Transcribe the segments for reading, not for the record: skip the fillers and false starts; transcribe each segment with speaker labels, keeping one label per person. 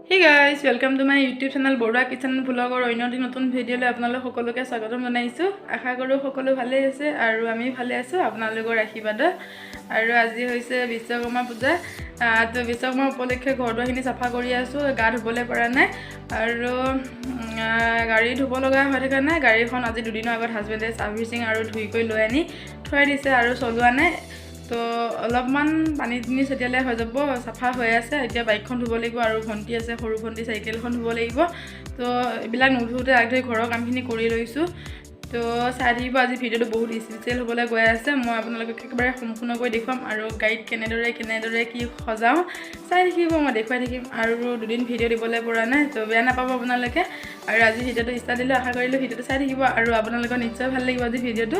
Speaker 1: Hey guys, welcome to my YouTube channel Borua Kitchen Vlog or অন্যটি নতুন ভিডিওলৈ আপোনালোক সকলোকে স্বাগতম জনাইছো। আশা কৰো সকলো ভালে আছে আৰু আমি ভালে আছো আপোনালোকৰ আশীৰ্বাদ। আৰু আজি হৈছে বিশ্বকৰ্মা পূজা। তো বিশ্বকৰ্মা উপলক্ষে ঘৰটোখিনি চাফা কৰি আছো, গা ধুবলৈ পৰা নাই আৰু গাড়ী ধুব লগা হৈ থকা নাই। গাড়ীখন আজি দুদিনৰ আগত হাজবেণ্ডে সাৰ্ভিসিং আৰু ধুই কৰি লৈ আনি থৈ দিছে আৰু চলোৱা নাই। তো অলপমান পানী তিনি ছটিয়ালে হৈ যাব, চাফা হৈ আছে। এতিয়া বাইকখন ধুব লাগিব আৰু ভণ্টি আছে, সৰু ভণ্টি চাইকেলখন ধুব লাগিব। তো এইবিলাক নুধুতে আগধৰি ঘৰৰ কামখিনি কৰি লৈছোঁ। তো চাই থাকিব, আজি ভিডিঅ'টো বহুত স্পেচিয়েল হ'বলৈ গৈ আছে। মই আপোনালোকক একেবাৰে সম্পূৰ্ণকৈ দেখুৱাম আৰু গাড়ীত কেনেদৰে কি সজাওঁ চাই থাকিব, মই দেখুৱাই থাকিম। আৰু দুদিন ভিডিঅ' দিবলৈ পৰা নাই, তো বেয়া নাপাব আপোনালোকে। আৰু আজি ভিডিঅ'টো ষ্টাৰ্ট দিলোঁ, আশা কৰিলোঁ ভিডিঅ'টো চাই থাকিব আৰু আপোনালোকৰ নিশ্চয় ভাল লাগিব আজি ভিডিঅ'টো।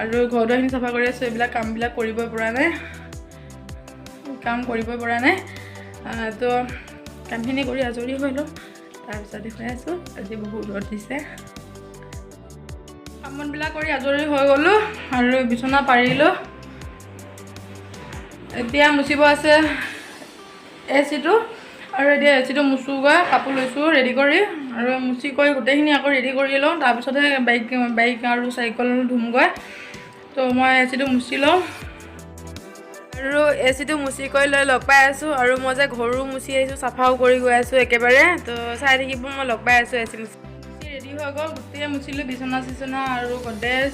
Speaker 1: আৰু ঘৰটোখিনি চাফা কৰি আছোঁ, এইবিলাক কামবিলাক কৰিব পৰা নাই, তো কামখিনি কৰি আজৰি হৈ লওঁ, তাৰপিছত দেখুৱাই আছোঁ। আজি বহুত ৰ'দ দিছে। কামবিলাক কৰি আজৰি হৈ গ'লোঁ আৰু বিচনা পাৰিলোঁ। এতিয়া মুচিব আছে এচিটো, আৰু এতিয়া এচিটো মুচোগৈ, কাপোৰ লৈছোঁ ৰেডি কৰি আৰু মুচি কৰি গোটেইখিনি আকৌ ৰেডি কৰি লওঁ। তাৰপিছতহে বাইক আৰু চাইকেল ধুমগৈ। তো মই এচিটো মুচি লওঁ আৰু এচিটো মুচি কৰি লৈ লগ পাই আছোঁ। আৰু মই যে ঘৰো মুচি আহিছোঁ, চাফাও কৰি গৈ আছোঁ একেবাৰে। তো চাই থাকিব, মই লগ পাই আছোঁ। এচি মুচি ৰেডি হৈ গ'ল, গোটেই মুচিলোঁ, বিচনা চিচনা আৰু গড্ৰেজ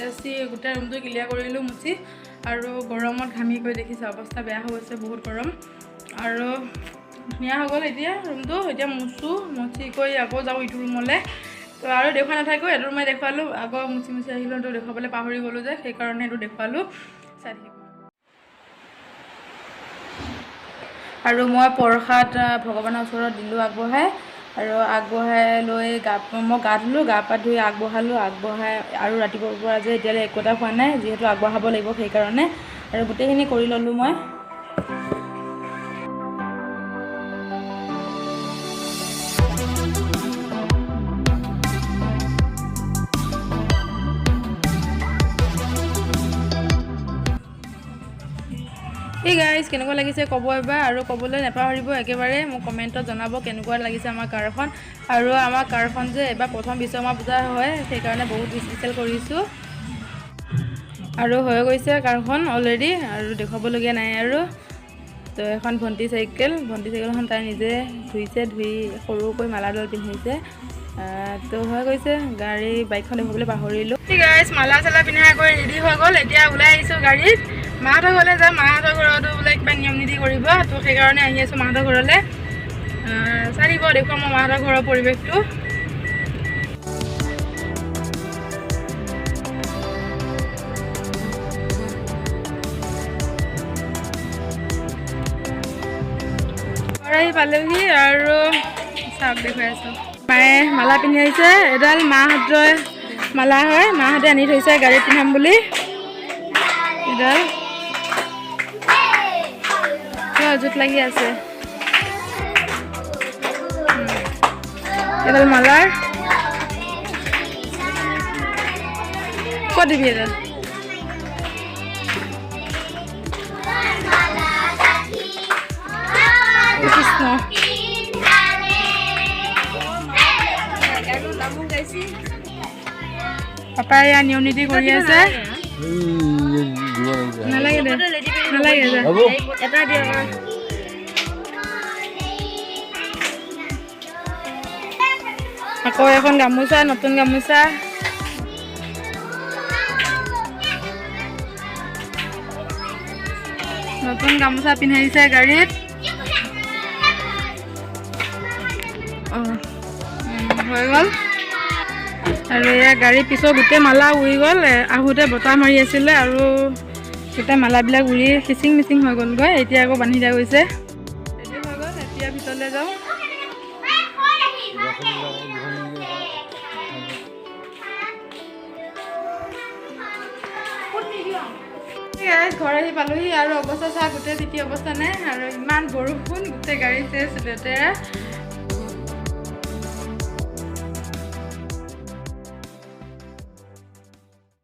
Speaker 1: এচি গোটেই ৰুমটো ক্লিয়াৰ কৰিলোঁ মুচি। আৰু গৰমত ঘামি কৰি দেখিছোঁ অৱস্থা বেয়া হৈ গৈছে, বহুত গৰম। আৰু ধুনীয়া হৈ গ'ল এতিয়া ৰুমটো। এতিয়া মুচি কৰি আকৌ যাওঁ ইটো ৰুমলৈ। তো আৰু দেখুৱাই নাথাকোঁ, এইটো ৰুমে দেখুৱালোঁ। আকৌ মুচি আহিলোঁ, তো দেখুৱাবলৈ পাহৰি গ'লোঁ যে, সেইকাৰণে এইটো দেখুৱালোঁ। চাই থাকিব। আৰু মই প্ৰসাদ ভগৱানৰ ওচৰত দিলোঁ আগবঢ়াই, আৰু আগবঢ়াই লৈ মই গা ধুলোঁ, গা পা ধুই আগবঢ়ালোঁ। আগবঢ়াই আৰু ৰাতিপুৱাৰ পৰা যে এতিয়ালৈ একো এটা হোৱা নাই, যিহেতু আগবঢ়াব লাগিব সেইকাৰণে। আৰু গোটেইখিনি কৰি ল'লোঁ মই। এই গাইজ কেনেকুৱা লাগিছে ক'ব এবাৰ, আৰু ক'বলৈ নাপাহৰিব একেবাৰে, মোক কমেণ্টত জনাব কেনেকুৱা লাগিছে আমাৰ কাৰখন। আৰু আমাৰ কাৰখন যে এবাৰ প্ৰথম বিশ্বকৰ্মা পূজা হয়, সেইকাৰণে বহুত স্পেচিয়েল কৰিছোঁ। আৰু হৈ গৈছে কাৰখন অলৰেডি, আৰু দেখুৱাবলগীয়া নাই আৰু। তো এখন ভণ্টি চাইকেলখন তাই নিজে ধুইছে, ধুই সৰুকৈ মালাডাল পিন্ধিছে। তো হৈ গৈছে। বাইকখন দেখুৱাবলৈ পাহৰিলোঁ। গাইজ মালা চালা পিন্ধাই কৰি ৰেডি হৈ গ'ল। এতিয়া ওলাই আহিছোঁ গাড়ীত, মাহঁতৰ ঘৰলৈ যাম। মাহঁতৰ ঘৰতো বোলে কিবা নিয়ম নীতি কৰিব, তো সেইকাৰণে আহি আছোঁ মাহঁতৰ ঘৰলৈ। চাই দিব, দেখুৱাম মই মাহঁতৰ ঘৰৰ পৰিৱেশটো। আহি পালোহি আৰু চাওক দেখুৱাই আছোঁ। মায়ে মালা পিন্ধি আহিছে, এডাল মাহঁতৰ মালা হয়, মাহঁতে আনি থৈছে গাড়ীত পিন্ধাম বুলি। এডাল জোত লাগি আছে, এডাল মালাৰ ক'ত দিবি এডাল? কৃষ্ণ পাপাই ইয়াৰ নিয়ম নীতি কৰি আছে। নালাগে দে, নালাগে দে। আকৌ এখন গামোচা, নতুন গামোচা। নতুন গামোচা পিন্ধাইছে গাড়ীত। হৈ গ'ল। আৰু এয়া গাড়ীৰ পিছত গোটেই মালা উৰি গ'ল। আহোঁতে বতাহ মাৰি আছিলে আৰু গোটেই মালাবিলাক উৰি খিচিং মিচিং হৈ গ'লগৈ। এতিয়া আকৌ বান্ধি দিয়া গৈছে, ৰেডি হৈ গ'ল। এতিয়া ভিতৰলৈ যাওঁ। ঘৰ আহি পালোহি আৰু অৱস্থা চাহ গোটেই তিতি অৱস্থা নাই, আৰু ইমান বৰষুণ, গোটেই গাড়ী চেচ লেতেৰা।